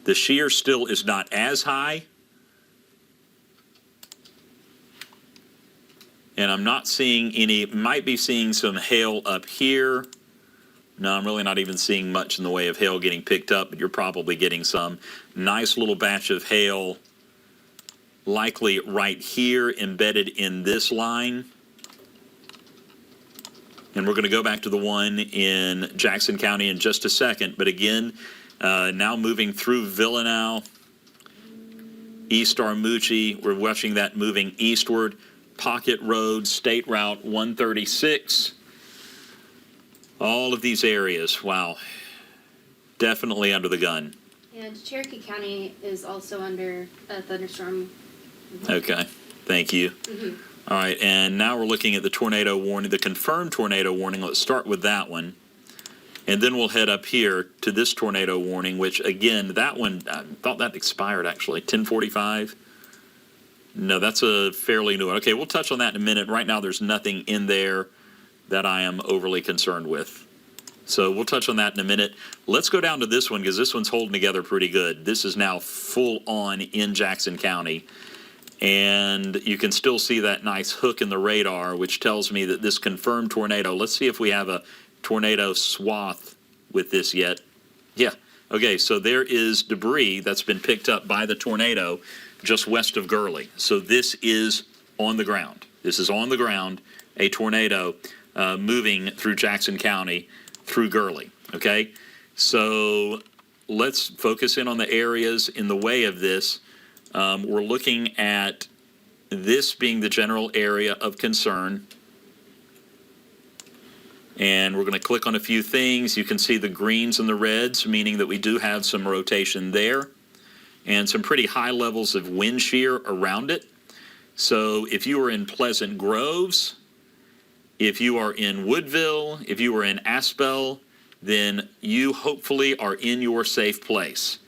The shear still is not as high. And I'm not seeing any, might be seeing some hail up here. No, I'm really not even seeing much in the way of hail getting picked up, but you're probably getting some. Nice little batch of hail, likely right here, embedded in this line. And we're going to go back to the one in Jackson County in just a second. But again, now moving through Villanelle, East Armucci, we're watching that moving eastward. Pocket Road, State Route 136. All of these areas, wow, definitely under the gun. And Cherokee County is also under a thunderstorm. Okay, thank you. All right, and now we're looking at the tornado warning, the confirmed tornado warning. Let's start with that one. And then we'll head up here to this tornado warning, which, again, that one, I thought that expired, actually, 10:45. No, that's a fairly new one. Okay, we'll touch on that in a minute. Right now, there's nothing in there that I am overly concerned with. So we'll touch on that in a minute. Let's go down to this one, because this one's holding together pretty good. This is now full on in Jackson County. And you can still see that nice hook in the radar, which tells me that this confirmed tornado, let's see if we have a tornado swath with this yet. Yeah. Okay, so there is debris that's been picked up by the tornado just west of Gurley. So this is on the ground. This is on the ground, a tornado moving through Jackson County through Gurley. Okay, so let's focus in on the areas in the way of this. We're looking at this being the general area of concern. And we're going to click on a few things. You can see the greens and the reds, meaning that we do have some rotation there and some pretty high levels of wind shear around it. So if you are in Pleasant Groves, if you are in Woodville, if you are in Aspel, then you hopefully are in your safe place.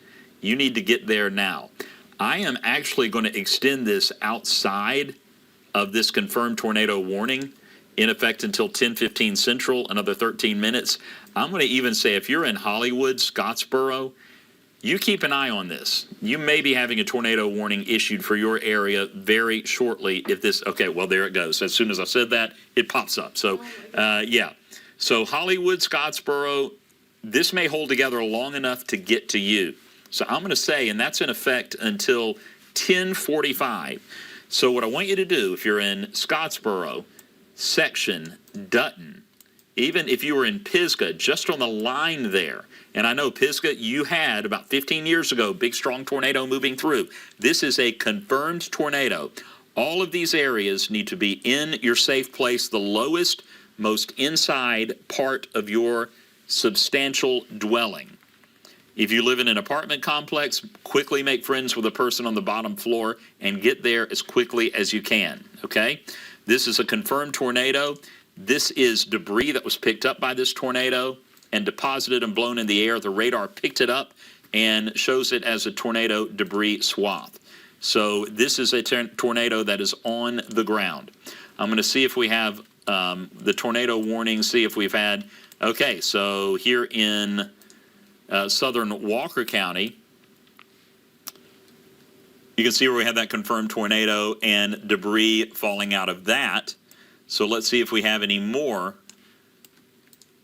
You need to get there now. I am actually going to extend this outside of this confirmed tornado warning, in effect until 10:15 Central, another 13 minutes. I'm going to even say if you're in Hollywood, Scottsboro, you keep an eye on this. You may be having a tornado warning issued for your area very shortly if this, okay, well, there it goes. As soon as I said that, it pops up. So, yeah. So Hollywood, Scottsboro, this may hold together long enough to get to you. So I'm going to say, and that's in effect until 10:45. So what I want you to do, if you're in Scottsboro, Section, Dutton, even if you were in Pisgah, just on the line there, and I know Pisgah, you had about 15 years ago, big strong tornado moving through. This is a confirmed tornado. All of these areas need to be in your safe place, the lowest, most inside part of your substantial dwelling. If you live in an apartment complex, quickly make friends with a person on the bottom floor and get there as quickly as you can, okay? This is a confirmed tornado. This is debris that was picked up by this tornado and deposited and blown in the air. The radar picked it up and shows it as a tornado debris swath. So this is a tornado that is on the ground. I'm going to see if we have the tornado warning, see if we've had, okay, so here in southern Walker County, you can see where we have that confirmed tornado and debris falling out of that. So let's see if we have any more.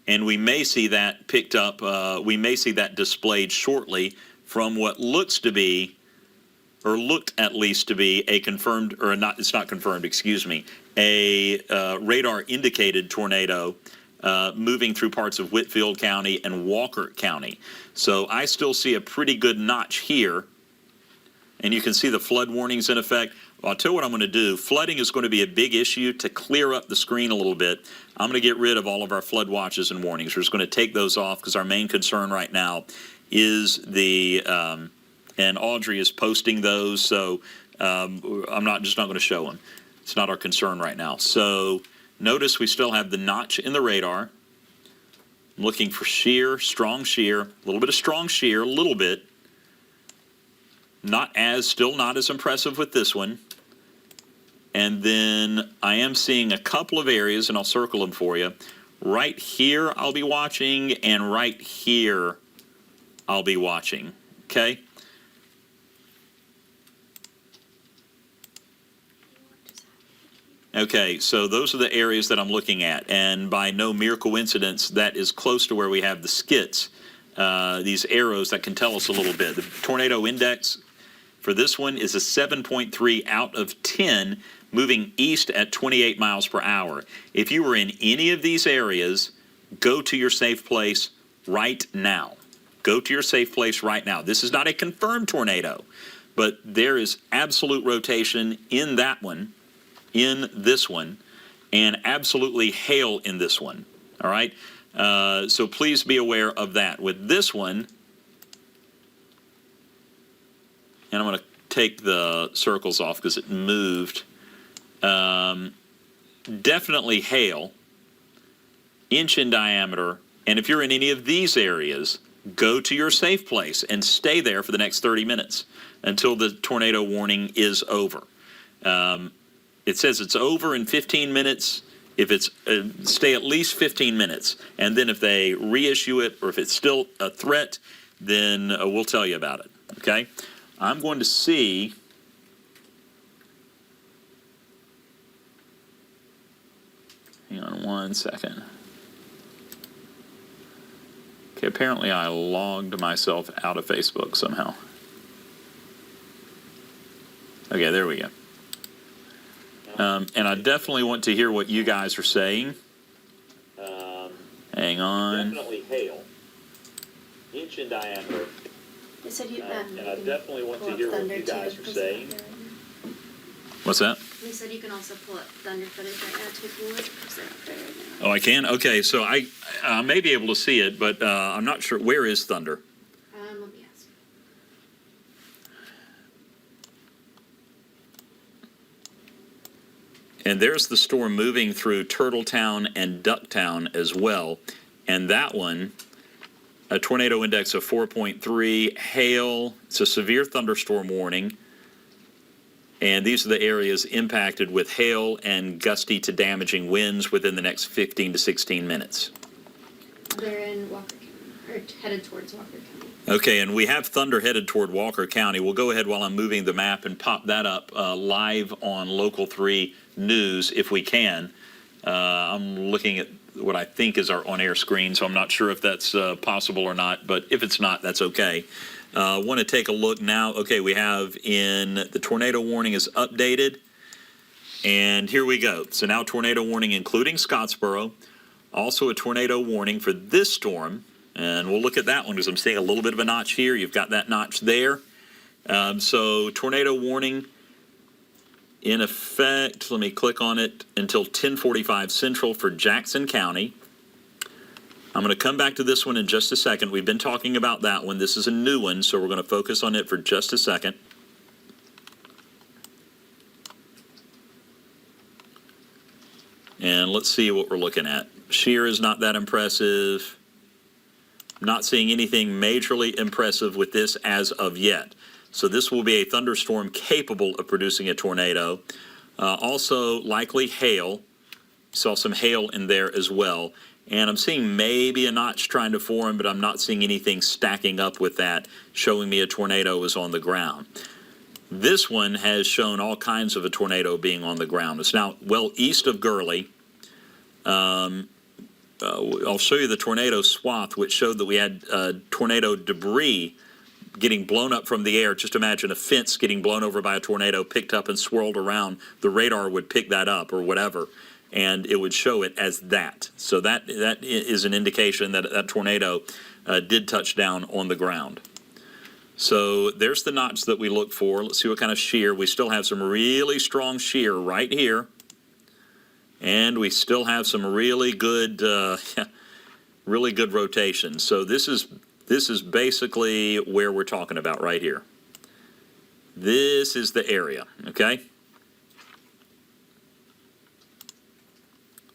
And we may see that picked up, we may see that displayed shortly from what looks to be, or looked at least to be, a confirmed, or not, it's not confirmed, excuse me, a radar indicated tornado moving through parts of Whitfield County and Walker County. So I still see a pretty good notch here. And you can see the flood warnings in effect. Well, I'll tell you what I'm going to do. Flooding is going to be a big issue. To clear up the screen a little bit, I'm going to get rid of all of our flood watches and warnings. We're just going to take those off because our main concern right now is the, and Audrey is posting those, so I'm just not going to show them. It's not our concern right now. So notice we still have the notch in the radar. I'm looking for shear, strong shear, a little bit of strong shear, a little bit. Still not as impressive with this one. And then I am seeing a couple of areas, and I'll circle them for you. Right here I'll be watching, and right here I'll be watching. Okay. Okay, so those are the areas that I'm looking at, and by no mere coincidence, that is close to where we have the skits, these arrows that can tell us a little bit. The tornado index for this one is a 7.3 out of 10, moving east at 28 miles per hour. If you were in any of these areas, go to your safe place right now. Go to your safe place right now. This is not a confirmed tornado, but there is absolute rotation in that one, in this one, and absolutely hail in this one. All right? So please be aware of that. With this one, and I'm going to take the circles off because it moved. Definitely hail, inch in diameter, and if you're in any of these areas, go to your safe place and stay there for the next 30 minutes until the tornado warning is over. It says it's over in 15 minutes. If it's stay at least 15 minutes, and then if they reissue it or if it's still a threat, then we'll tell you about it. Okay, I'm going to see. Hang on one second. Okay, apparently I logged myself out of Facebook somehow. Okay, there we go. And I definitely want to hear what you guys are saying. Hang on. Definitely hail. Inch in diameter. They said you, And I definitely want to hear what you guys are saying. What's that? They said you can also pull up thunder footage right now too if you would, because they're up there right now. Oh, I can? Okay, so I may be able to see it, but I'm not sure. Where is thunder? Let me ask. And there's the storm moving through Turtletown and Ducktown as well. And that one, a tornado index of 4.3, hail. It's a severe thunderstorm warning. And these are the areas impacted with hail and gusty to damaging winds within the next 15 to 16 minutes. They're in Walker County, or headed towards Walker County. Okay, and we have thunder headed toward Walker County. We'll go ahead while I'm moving the map and pop that up live on Local 3 News if we can. I'm looking at what I think is our on-air screen, so I'm not sure if that's possible or not, but if it's not, that's okay. Want to take a look now. Okay, we have in the tornado warning is updated, and here we go. So now tornado warning including Scottsboro, also a tornado warning for this storm. And we'll look at that one because I'm seeing a little bit of a notch here. You've got that notch there. So tornado warning in effect, let me click on it, until 10:45 Central for Jackson County. I'm going to come back to this one in just a second. We've been talking about that one. This is a new one, so we're going to focus on it for just a second. And let's see what we're looking at. Shear is not that impressive. Not seeing anything majorly impressive with this as of yet. So this will be a thunderstorm capable of producing a tornado. Also likely hail. Saw some hail in there as well. And I'm seeing maybe a notch trying to form, but I'm not seeing anything stacking up with that, showing me a tornado is on the ground. This one has shown all kinds of a tornado being on the ground. It's now well east of Gurley. I'll show you the tornado swath, which showed that we had tornado debris getting blown up from the air. Just imagine a fence getting blown over by a tornado, picked up and swirled around. The radar would pick that up or whatever, and it would show it as that. So that is an indication that that tornado did touch down on the ground. So there's the notch that we look for. Let's see what kind of shear. We still have some really strong shear right here. And we still have some really good rotation. So this is basically where we're talking about right here. This is the area, okay?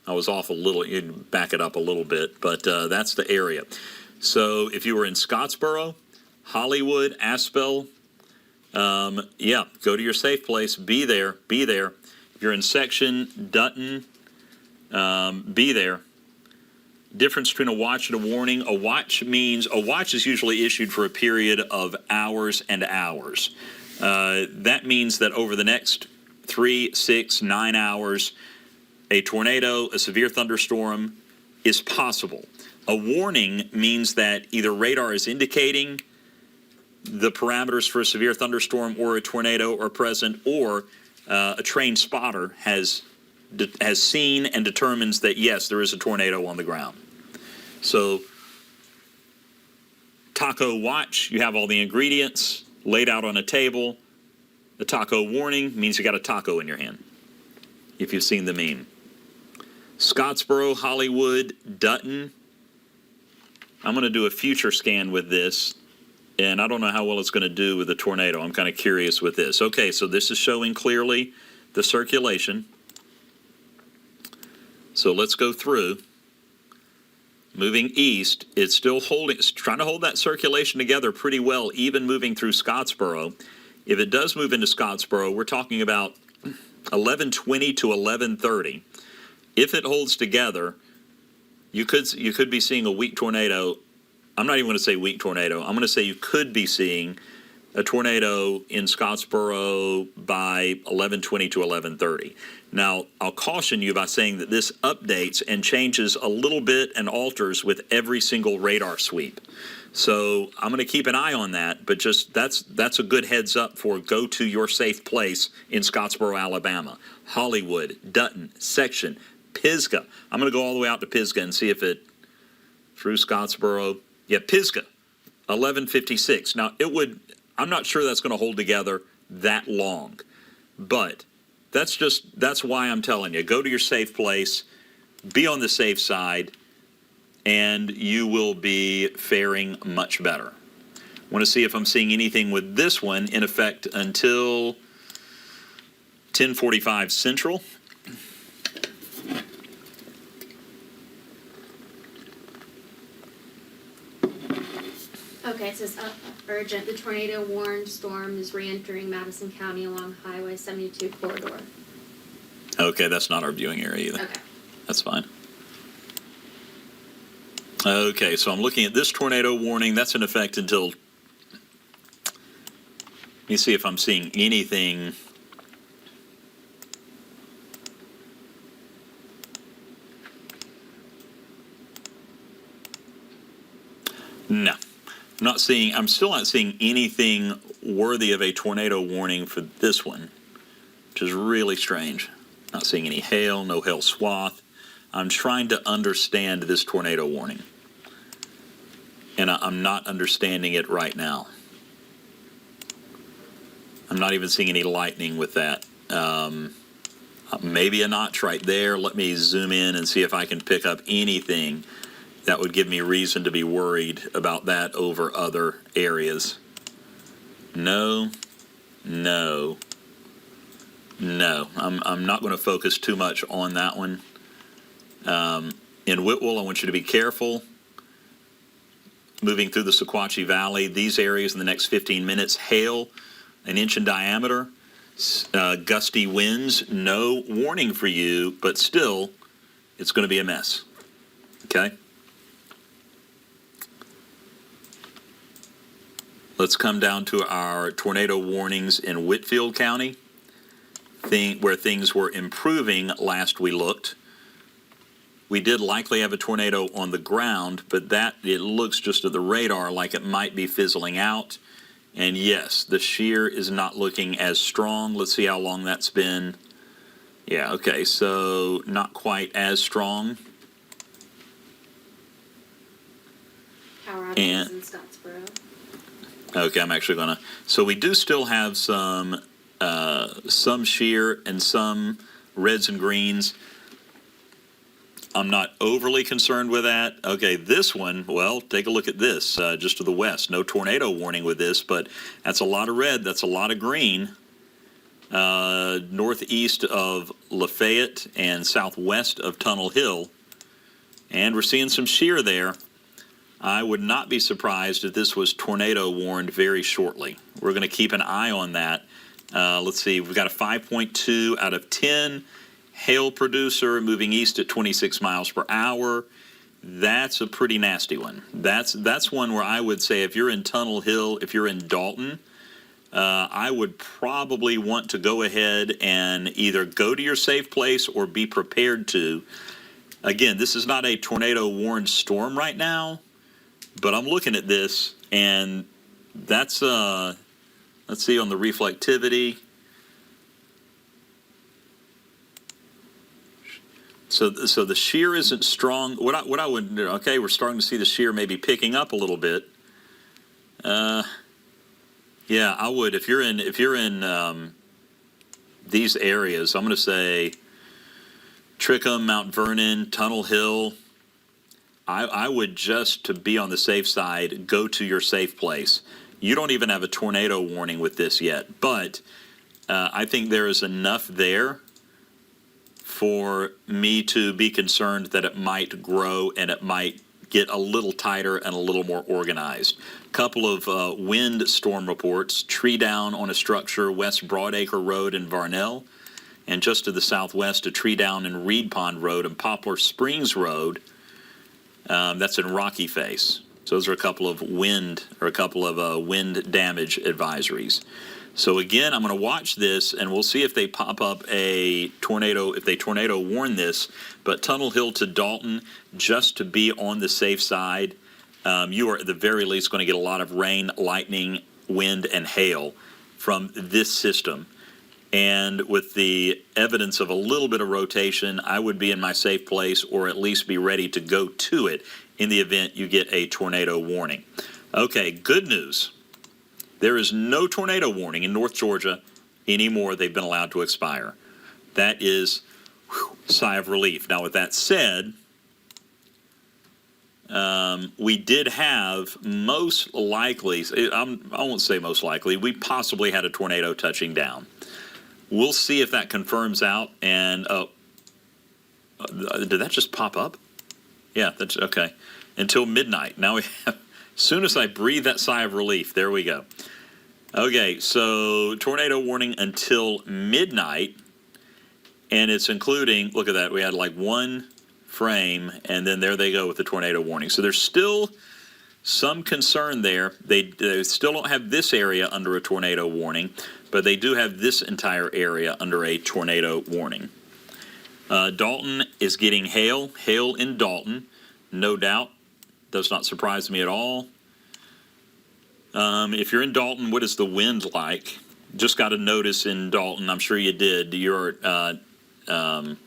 I was off a little, you can back it up a little bit, but that's the area. So if you were in Scottsboro, Hollywood, Aspel, yeah, go to your safe place, be there. If you're in Section, Dutton, be there. Difference between a watch and a warning. A watch is usually issued for a period of hours and hours. That means that over the next 3, 6, 9 hours, a tornado, a severe thunderstorm is possible. A warning means that either radar is indicating the parameters for a severe thunderstorm or a tornado are present, or a trained spotter has seen and determines that, yes, there is a tornado on the ground. So, taco watch, you have all the ingredients laid out on a table. The taco warning means you got a taco in your hand, if you've seen the meme. Scottsboro, Hollywood, Dutton. I'm going to do a future scan with this, and I don't know how well it's going to do with the tornado. I'm kind of curious with this. Okay, so this is showing clearly the circulation. So let's go through. Moving east, it's trying to hold that circulation together pretty well, even moving through Scottsboro. If it does move into Scottsboro, we're talking about 11:20 to 11:30. If it holds together, you could be seeing a weak tornado. I'm not even going to say weak tornado. I'm going to say you could be seeing a tornado in Scottsboro by 11:20 to 11:30. Now, I'll caution you by saying that this updates and changes a little bit and alters with every single radar sweep. So I'm going to keep an eye on that, but just that's a good heads up for go to your safe place in Scottsboro, Alabama. Hollywood, Dutton, Section, Pisgah. I'm going to go all the way out to Pisgah and see if it, through Scottsboro. Yeah, Pisgah, 11:56. Now, I'm not sure that's going to hold together that long, but that's why I'm telling you, go to your safe place, be on the safe side, and you will be faring much better. Want to see if I'm seeing anything with this one in effect until 10:45 Central. Okay, it says urgent. The tornado warned storm is re-entering Madison County along Highway 72 corridor. Okay, that's not our viewing area either. Okay. That's fine. Okay, so I'm looking at this tornado warning. That's in effect until, let me see if I'm seeing anything. No. I'm still not seeing anything worthy of a tornado warning for this one, which is really strange. Not seeing any hail, no hail swath. I'm trying to understand this tornado warning, and I'm not understanding it right now. I'm not even seeing any lightning with that. Maybe a notch right there. Let me zoom in and see if I can pick up anything that would give me reason to be worried about that over other areas. No. I'm not going to focus too much on that one. In Whitwell, I want you to be careful. Moving through the Sequatchie Valley, these areas in the next 15 minutes, hail, 1 inch in diameter, gusty winds, no warning for you, but still, it's going to be a mess. Okay? Let's come down to our tornado warnings in Whitfield County, where things were improving last we looked. We did likely have a tornado on the ground, but it looks just at the radar like it might be fizzling out. And yes, the shear is not looking as strong. Let's see how long that's been. Yeah, okay, so not quite as strong. Power outages in Scottsboro. Okay, I'm actually going to... So we do still have some shear and some reds and greens. I'm not overly concerned with that. Okay, this one, well, take a look at this, just to the west. No tornado warning with this, but that's a lot of red, that's a lot of green. Northeast of Lafayette and southwest of Tunnel Hill. And we're seeing some shear there. I would not be surprised if this was tornado warned very shortly. We're going to keep an eye on that. Let's see, we've got a 5.2 out of 10. Hail producer moving east at 26 miles per hour. that's a pretty nasty one. That's one where I would say if you're in Tunnel Hill, if you're in Dalton, I would probably want to go ahead and either go to your safe place or be prepared to. Again, this is not a tornado-warned storm right now, but I'm looking at this, and that's, let's see on the reflectivity. So the shear isn't strong. What I would do, okay, we're starting to see the shear maybe picking up a little bit. Yeah, I would if you're in these areas. I'm going to say Trickham, Mount Vernon, Tunnel Hill. I would, just to be on the safe side, go to your safe place. You don't even have a tornado warning with this yet, but I think there is enough there for me to be concerned that it might grow and it might get a little tighter and a little more organized. Couple of wind storm reports: tree down on a structure West Broadacre Road in Varnell, and just to the southwest, a tree down in Reed Pond Road and Poplar Springs Road. That's in Rocky Face. So those are a couple of wind damage advisories. So again, I'm going to watch this, and we'll see if they pop up a tornado, if they tornado warn this. But Tunnel Hill to Dalton, just to be on the safe side, you are at the very least going to get a lot of rain, lightning, wind, and hail from this system. And with the evidence of a little bit of rotation, I would be in my safe place, or at least be ready to go to it in the event you get a tornado warning. Okay, good news. There is no tornado warning in North Georgia anymore. They've been allowed to expire. That is sigh of relief. Now, with that said, we did have most likely, I won't say most likely, we possibly had a tornado touching down. We'll see if that confirms out. And did that just pop up? Yeah, that's okay. Until midnight. Now we have, as soon as I breathe that sigh of relief, there we go. Okay, so tornado warning until midnight, and it's including, look at that, we had like one frame, and then there they go with the tornado warning. So there's still some concern there. They still don't have this area under a tornado warning, but they do have this entire area under a tornado warning. Dalton is getting hail in Dalton, no doubt. Does not surprise me at all. If you're in Dalton, what is the wind like? Just got a notice in Dalton. I'm sure you did. You're, in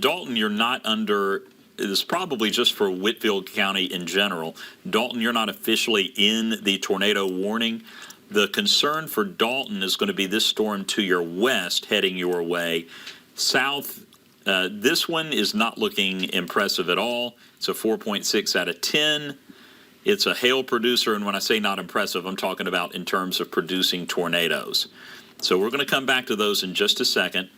Dalton, you're not under, it's probably just for Whitfield County in general. Dalton, you're not officially in the tornado warning. The concern for Dalton is going to be this storm to your west heading your way. South, this one is not looking impressive at all. It's a 4.6 out of 10. It's a hail producer, and when I say not impressive, I'm talking about in terms of producing tornadoes. So we're going to come back to those in just a second.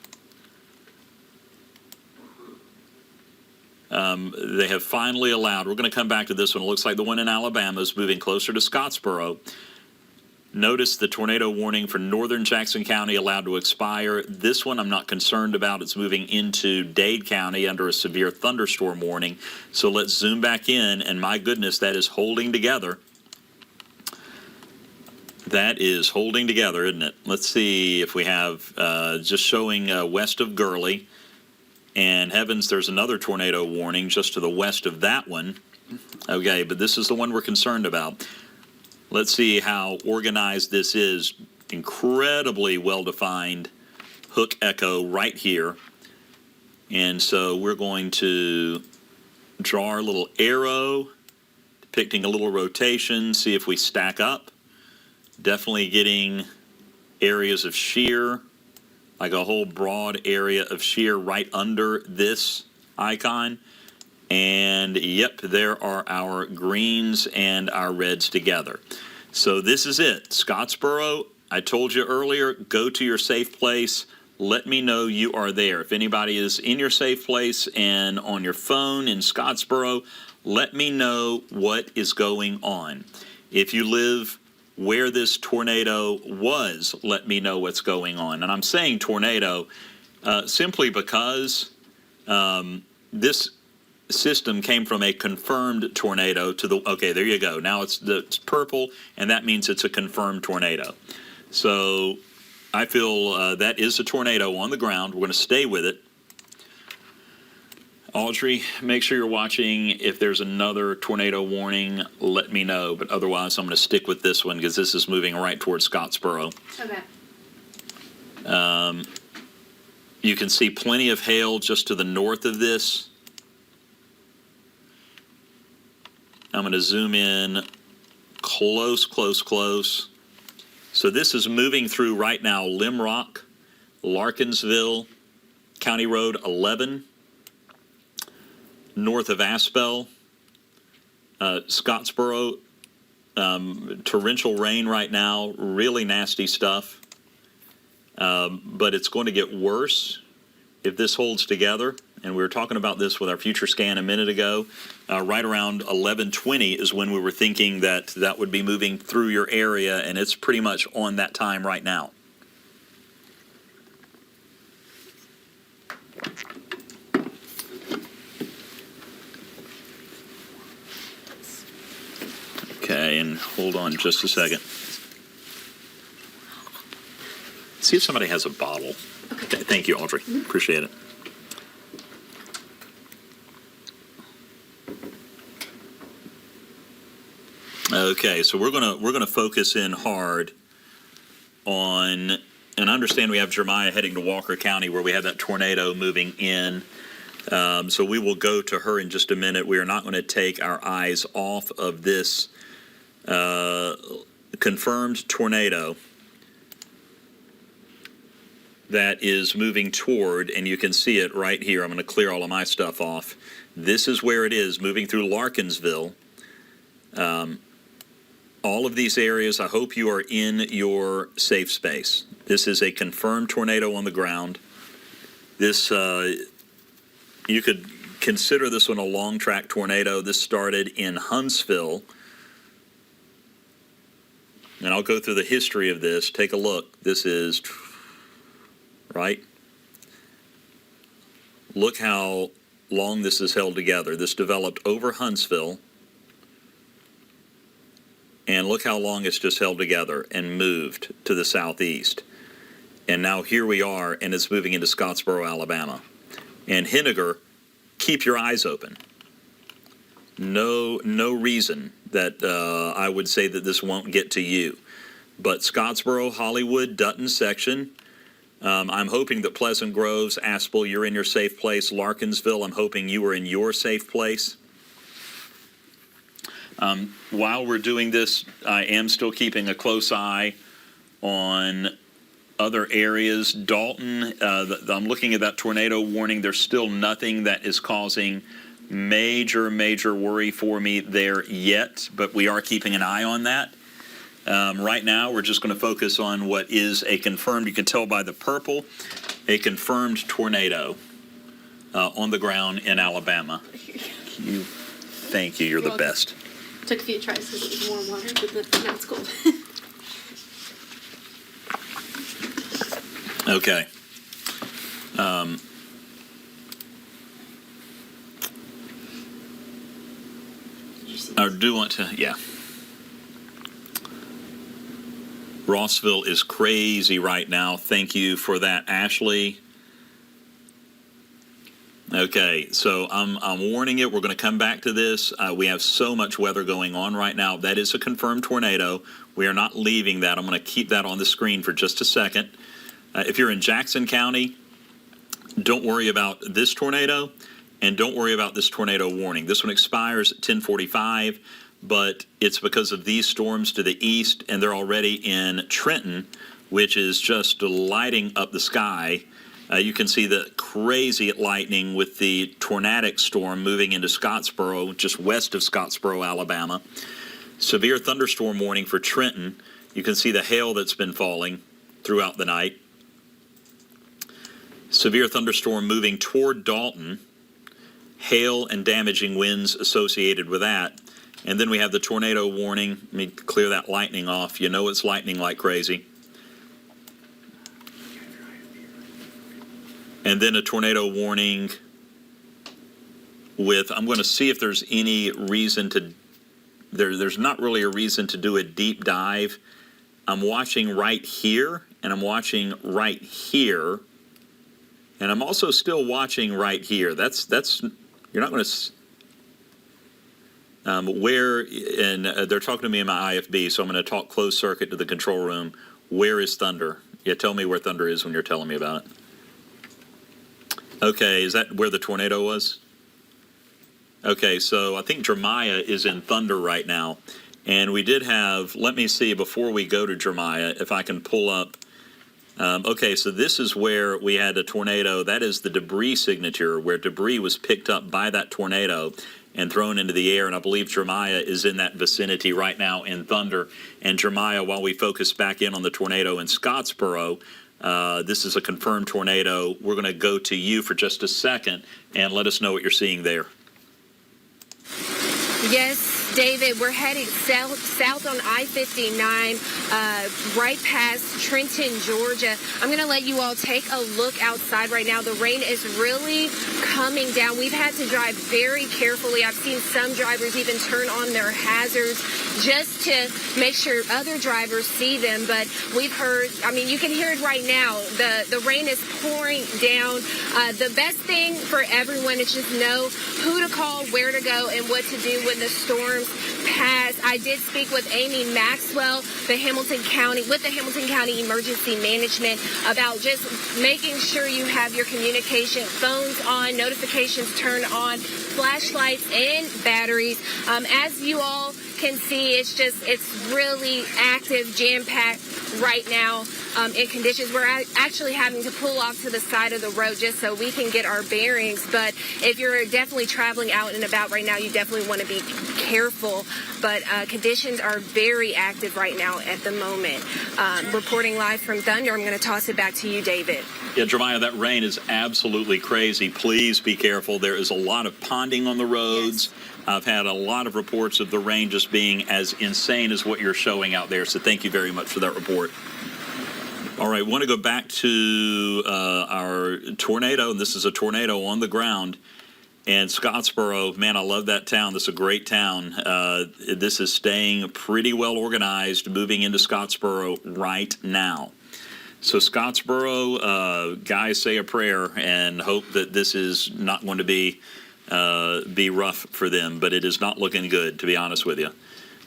They have finally allowed, we're going to come back to this one. It looks like the one in Alabama is moving closer to Scottsboro. Notice the tornado warning for northern Jackson County allowed to expire. This one I'm not concerned about. It's moving into Dade County under a severe thunderstorm warning. So let's zoom back in, and my goodness, that is holding together. That is holding together, isn't it? Let's see if we have just showing west of Gurley. And heavens, there's another tornado warning just to the west of that one. Okay, but this is the one we're concerned about. Let's see how organized this is. Incredibly well-defined hook echo right here. And so we're going to draw our little arrow, depicting a little rotation, see if we stack up. Definitely getting areas of shear, like a whole broad area of shear right under this icon. And yep, there are our greens and our reds together. So this is it. Scottsboro, I told you earlier, go to your safe place. Let me know you are there. If anybody is in your safe place and on your phone in Scottsboro, let me know what is going on. If you live where this tornado was, let me know what's going on. And I'm saying tornado simply because this system came from a confirmed tornado to the, okay, there you go. Now it's purple, and that means it's a confirmed tornado. So I feel that is a tornado on the ground. We're going to stay with it. Audrey, make sure you're watching. If there's another tornado warning, let me know. But otherwise, I'm going to stick with this one because this is moving right towards Scottsboro. Okay. You can see plenty of hail just to the north of this. I'm going to zoom in close, close, close. So this is moving through right now Limrock, Larkinsville, County Road 11, north of Aspel, Scottsboro, torrential rain right now, really nasty stuff. But it's going to get worse if this holds together. And we were talking about this with our future scan a minute ago. Right around 11:20 is when we were thinking that that would be moving through your area, and it's pretty much on that time right now. Okay, and hold on just a second. See if somebody has a bottle. Okay, thank you, Audrey. Appreciate it. Okay, so we're gonna focus in hard on, and I understand we have Jeremiah heading to Walker County where we have that tornado moving in. So we will go to her in just a minute. We are not going to take our eyes off of this confirmed tornado that is moving toward, and you can see it right here. I'm going to clear all of my stuff off. This is where it is, moving through Larkinsville. All of these areas, I hope you are in your safe space. This is a confirmed tornado on the ground. This, you could consider this one a long track tornado. This started in Huntsville. And I'll go through the history of this. Take a look. This is, right? Look how long this is held together. This developed over Huntsville. And look how long it's just held together and moved to the southeast. And now here we are, and it's moving into Scottsboro, Alabama. And Henniger, keep your eyes open. No reason that I would say that this won't get to you. But Scottsboro, Hollywood, Dutton section, I'm hoping that Pleasant Groves, Aspel, you're in your safe place. Larkinsville, I'm hoping you are in your safe place. While we're doing this, I am still keeping a close eye on other areas. Dalton, I'm looking at that tornado warning. There's still nothing that is causing major worry for me there yet, but we are keeping an eye on that. Right now, we're just going to focus on what is a confirmed, you can tell by the purple, a confirmed tornado on the ground in Alabama. Thank you, you're the best. Took a few tries because it was warm water, but now it's cold. Okay. I do want to, yeah. Rossville is crazy right now. Thank you for that, Ashley. Okay, so I'm warning it. We're going to come back to this. We have so much weather going on right now. That is a confirmed tornado. We are not leaving that. I'm going to keep that on the screen for just a second. If you're in Jackson County, don't worry about this tornado, and don't worry about this tornado warning. This one expires at 10:45, but it's because of these storms to the east, and they're already in Trenton, which is just lighting up the sky. You can see the crazy lightning with the tornadic storm moving into Scottsboro, just west of Scottsboro, Alabama. Severe thunderstorm warning for Trenton. You can see the hail that's been falling throughout the night. Severe thunderstorm moving toward Dalton. Hail and damaging winds associated with that. And then we have the tornado warning. Let me clear that lightning off. You know it's lightning like crazy. And then a tornado warning I'm going to see if there's any reason to, there's not really a reason to do a deep dive. I'm watching right here, and I'm watching right here, and I'm also still watching right here. That's you're not going to, where, and they're talking to me in my IFB, so I'm going to talk closed circuit to the control room. Where is Thunder? Yeah, tell me where Thunder is when you're telling me about it. Okay, is that where the tornado was? Okay, so I think Jeremiah is in Thunder right now. And we did have, let me see, before we go to Jeremiah, if I can pull up. Okay, so this is where we had a tornado. That is the debris signature, where debris was picked up by that tornado and thrown into the air. And I believe Jeremiah is in that vicinity right now in Thunder. And Jeremiah, while we focus back in on the tornado in Scottsboro, this is a confirmed tornado. We're going to go to you for just a second and let us know what you're seeing there. Yes, David, we're heading south on I-59, right past Trenton, Georgia. I'm going to let you all take a look outside right now. The rain is really coming down. We've had to drive very carefully. I've seen some drivers even turn on their hazards just to make sure other drivers see them. But we've heard, I mean, you can hear it right now. The rain is pouring down. The best thing for everyone is just know who to call, where to go, and what to do when the storms pass. I did speak with Amy Maxwell, the Hamilton County Emergency Management, about just making sure you have your communication phones on, notifications turned on, flashlights and batteries. As you all can see, it's really active, jam-packed right now in conditions. We're actually having to pull off to the side of the road just so we can get our bearings. But if you're definitely traveling out and about right now, you definitely want to be careful. But conditions are very active right now at the moment. Reporting live from Thunder, I'm going to toss it back to you, David. Yeah, Jeremiah, that rain is absolutely crazy. Please be careful. There is a lot of ponding on the roads. Yes. I've had a lot of reports of the rain just being as insane as what you're showing out there. So thank you very much for that report. All right, want to go back to our tornado. This is a tornado on the ground. And Scottsboro, man, I love that town. This is a great town. This is staying pretty well organized, moving into Scottsboro right now. So Scottsboro, guys, say a prayer and hope that this is not going to be rough for them, but it is not looking good, to be honest with you.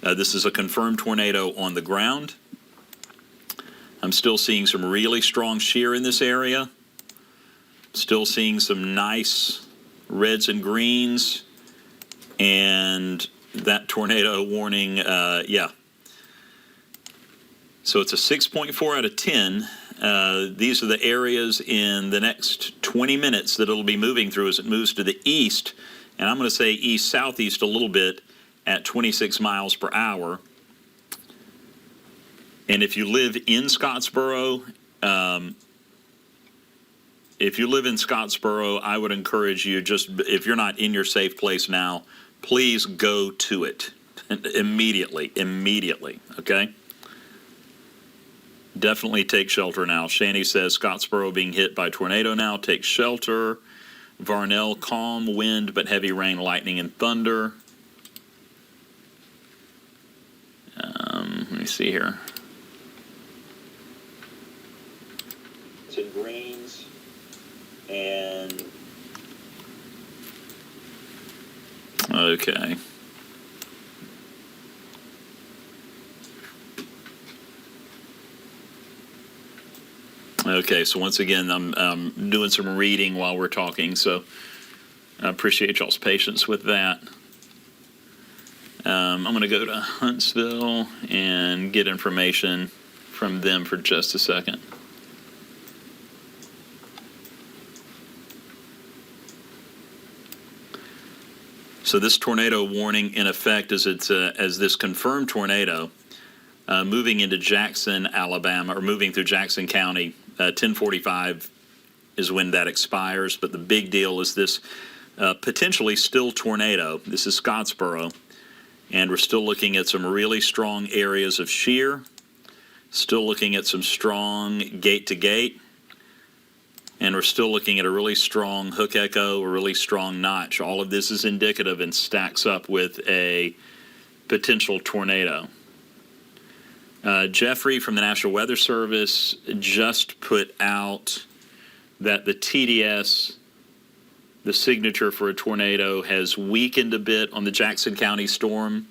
This is a confirmed tornado on the ground. I'm still seeing some really strong shear in this area. Still seeing some nice reds and greens. And that tornado warning, yeah. So it's a 6.4 out of 10. These are the areas in the next 20 minutes that it'll be moving through as it moves to the east. And I'm going to say east-southeast a little bit at 26 miles per hour. And if you live in Scottsboro, I would encourage you, just if you're not in your safe place now, please go to it immediately, okay? Definitely take shelter now. Shani says Scottsboro being hit by tornado now. Take shelter. Varnell, calm wind but heavy rain, lightning, and thunder. Let me see here. And greens and Okay. Okay, so once again, I'm doing some reading while we're talking, so I appreciate y'all's patience with that. I'm going to go to Huntsville and get information from them for just a second. So this tornado warning in effect as this confirmed tornado moving into Jackson, Alabama, or moving through Jackson County. 10:45 is when that expires. But the big deal is this potentially still tornado. This is Scottsboro, and we're still looking at some really strong areas of shear. Still looking at some strong gate to gate. And we're still looking at a really strong hook echo, a really strong notch. All of this is indicative and stacks up with a potential tornado. Jeffrey from the National Weather Service just put out that the TDS, the signature for a tornado, has weakened a bit on the Jackson County storm.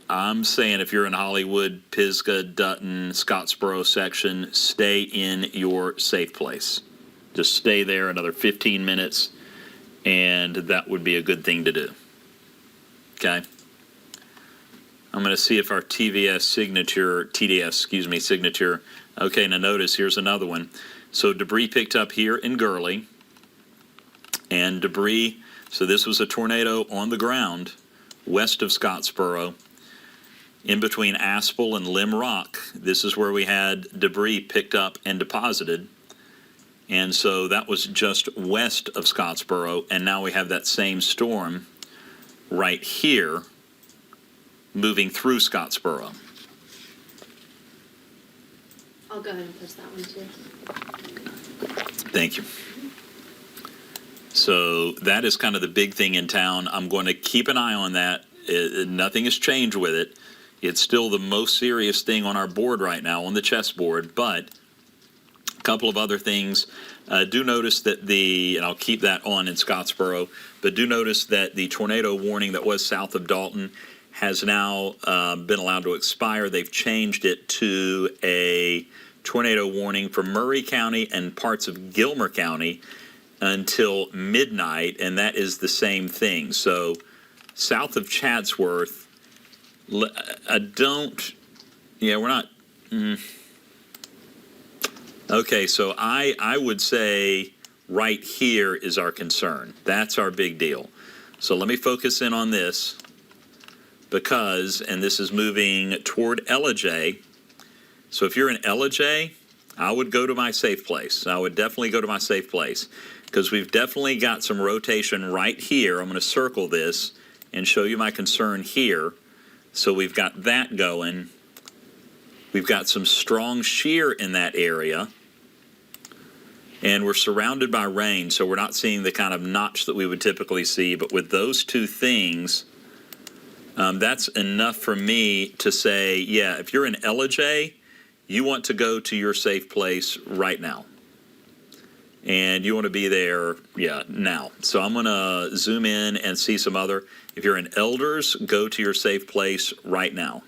I'm saying if you're in Hollywood, Pisgah, Dutton, Scottsboro section, stay in your safe place. Just stay there another 15 minutes, and that would be a good thing to do. Okay? I'm going to see if our TDS signature, okay, now notice, here's another one. So debris picked up here in Gurley, and debris, so this was a tornado on the ground west of Scottsboro, in between Aspel and Limb Rock. This is where we had debris picked up and deposited. And so that was just west of Scottsboro, and now we have that same storm right here moving through Scottsboro. I'll go ahead and push that one too. Thank you. So that is kind of the big thing in town. I'm going to keep an eye on that. Nothing has changed with it. It's still the most serious thing on our board right now, on the chessboard, but a couple of other things. Do notice that and I'll keep that on in Scottsboro, but do notice that the tornado warning that was south of Dalton has now been allowed to expire. They've changed it to a tornado warning for Murray County and parts of Gilmer County until midnight, and that is the same thing. So south of Chatsworth, we're not. Okay, so I would say right here is our concern. That's our big deal. So let me focus in on this because, and this is moving toward Ellijay. So if you're in Ellijay, I would go to my safe place. I would definitely go to my safe place because we've definitely got some rotation right here. I'm going to circle this and show you my concern here. So we've got that going. We've got some strong shear in that area. And we're surrounded by rain, so we're not seeing the kind of notch that we would typically see. But with those two things, that's enough for me to say, yeah, if you're in Ellijay, you want to go to your safe place right now. And you want to be there, now. So I'm going to zoom in and see some other. If you're in Elders, go to your safe place right now.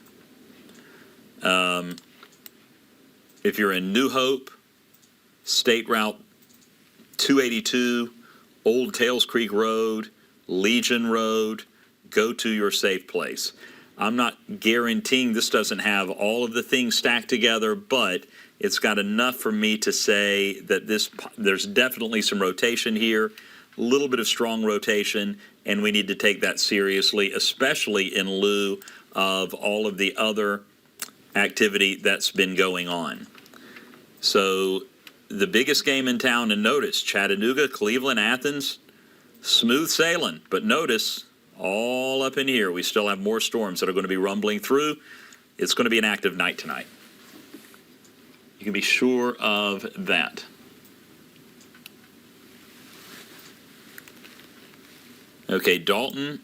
If you're in New Hope, State Route 282, Old Tales Creek Road, Legion Road, go to your safe place. I'm not guaranteeing this doesn't have all of the things stacked together, but it's got enough for me to say that there's definitely some rotation here, a little bit of strong rotation, and we need to take that seriously, especially in lieu of all of the other activity that's been going on. So the biggest game in town, and notice, Chattanooga, Cleveland, Athens, smooth sailing. But notice, all up in here, we still have more storms that are going to be rumbling through. It's going to be an active night tonight. You can be sure of that. Okay, Dalton,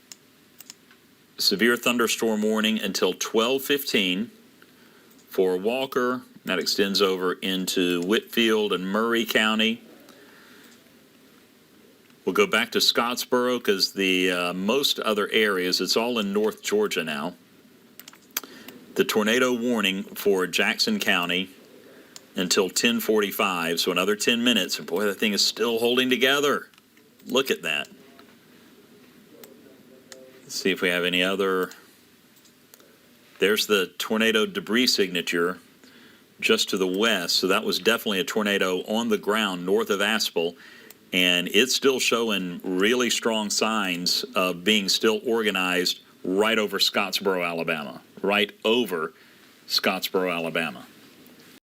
severe thunderstorm warning until 12:15 for Walker. That extends over into Whitfield and Murray County. We'll go back to Scottsboro because the most other areas, it's all in North Georgia now. The tornado warning for Jackson County until 10:45, so another 10 minutes. And boy, that thing is still holding together. Look at that. Let's see if we have any other. There's the tornado debris signature just to the west. So that was definitely a tornado on the ground north of Aspel. And it's still showing really strong signs of being still organized right over Scottsboro, Alabama. Right over Scottsboro, Alabama.